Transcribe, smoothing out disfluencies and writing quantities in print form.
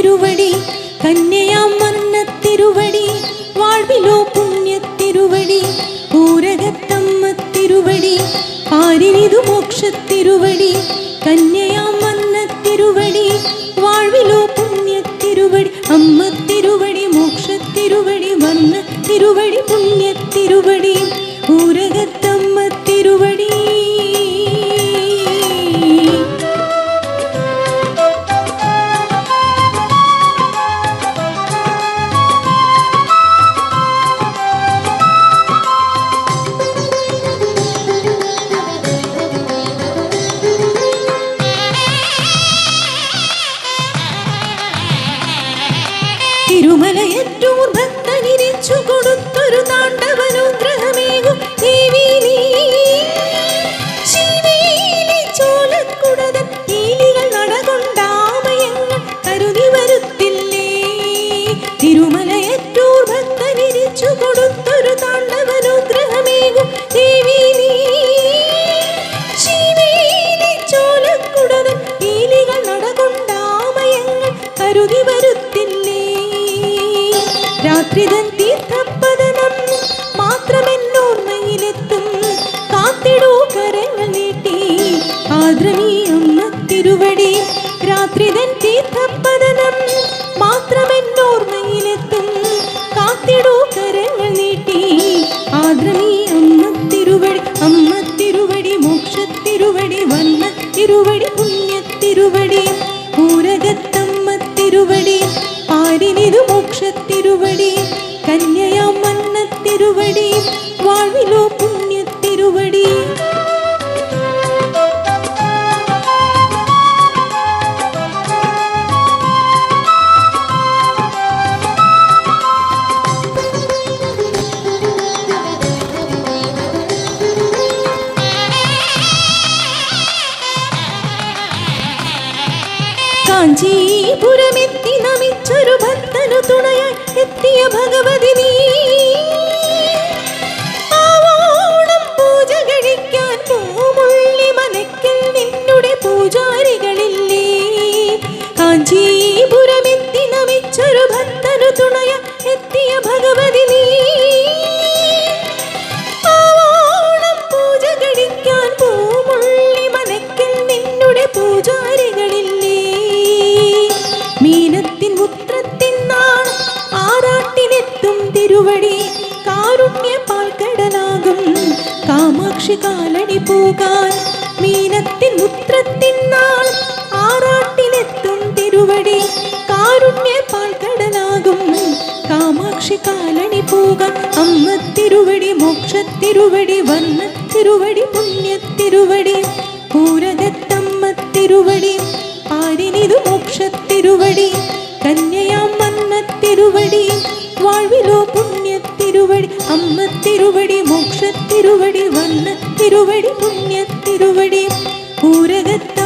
തിരുവടി കന്യയാം വന്നത്തിരുവടി വാഴ്വിലോ പുണ്യത്തിരുവടി പൂരകത്തമ്മ തിരുവടി പാരിനിതു മോക്ഷത്തിരുവടി കന്യയാം വന്നത്തിരുവടി വാഴ്വിലോ പുണ്യത്തിരുവടി അമ്മ തിരുവടി മോക്ഷത്തിരുവടി വന്ന തിരുവടി പുണ്യത്തിരുവടി പൂരകത്തമ്മ തിരുവടി. തിരുമലയറ്റൂർ ഭക്തനിരിച്ചു കൊടുത്തൊരു താണ്ഡവനുഗ്രഹമേകും ദേവി നീ. ശിവേലി ചോലക്കുടതൻ കീലികൾ നടകൊണ്ടാമയങ്ങൾ കരുതി വരുത്തില്ലേ. തിരുമലയറ്റൂർ ഭക്തനിരിച്ചു കൊടുത്തൊരു താണ്ഡവനുഗ്രഹമേകും ദേവി നീ. ശിവേലി ചോലക്കുടതൻ കീലികൾ നടകൊണ്ടാമയങ്ങൾ കരുതി വരുത്തില്ലേ. രാത്രിതൻ തീർത്ഥപ്പതനം മാത്രമെന്നോർമ്മയിലെത്തും കാത്തിടൂ കരങ്ങൾ നീട്ടി ആദ്രമീ അമ്മ തിരുവടി. രാത്രിതൻ തീർത്ഥപ്പതനം മാത്രമെന്നോർമ്മയിലെത്തും കാത്തിടൂ കരങ്ങൾ നീട്ടി ആദ്രമീ അമ്മ തിരുവടി. അമ്മ തിരുവടി മോക്ഷത്തിരുവടി വന്ന തിരുവടി പുണ്യത്തിരുവടി പൂരകത്തമ്മ തിരുവടി പാരിനിതു മോക്ഷത്തിരുവടി കന്യയാം വന്നത്തിരുവടി വാഴ്വിലോ പുണ്യത്തിരുവടി. കാഞ്ചീപുരമെത്തി നമിച്ചൊരു ഭക്തനു തുണയായി എത്തിയ ഭഗവതി നീ. ആവോണം പൂജ കഴിക്കാൻ പൂമുള്ളി മനക്കൽ നിന്നുടെ പൂജാരികളില്ലേ. കാഞ്ചീപുരമെത്തി നമിച്ചൊരു ഭക്തനു തുണയായി എത്തിയ ഭഗവതി നീ. ആവോണം പൂജ കഴിക്കാൻ പൂമുള്ളി മനക്കൽ നിന്നുടെ പൂജാരികളില്ലേ. മീനത്തിൻ മുത്രത്തിൻ നാൾ ആറാട്ടിനെത്തും തിരുവടി കാരുണ്യ പാൽക്കടലാകും കാമാക്ഷി കാലടി പോകാൻ. മീനത്തിൻ മുത്രത്തിൻ നാൾ ആറാട്ടിനെത്തും തിരുവടി കാരുണ്യ പാൽക്കടലാകും കാമാക്ഷി കാലടി പോകാൻ. അമ്മ തിരുവടി മോക്ഷത്തിരുവടി വന്ന തിരുവടി പുണ്യത്തിരുവടി പൂരകത്തമ്മ തിരുവടി പാരിനിതു മോക്ഷത്തിരുവടി കന്യയാം വന്നത്തിരുവടി വാഴ്വിലോ പുണ്യത്തിരുവടി. അമ്മ തിരുവടി മോക്ഷത്തിരുവടി വന്ന തിരുവടി പുണ്യത്തിരുവടി പൂരകത്ത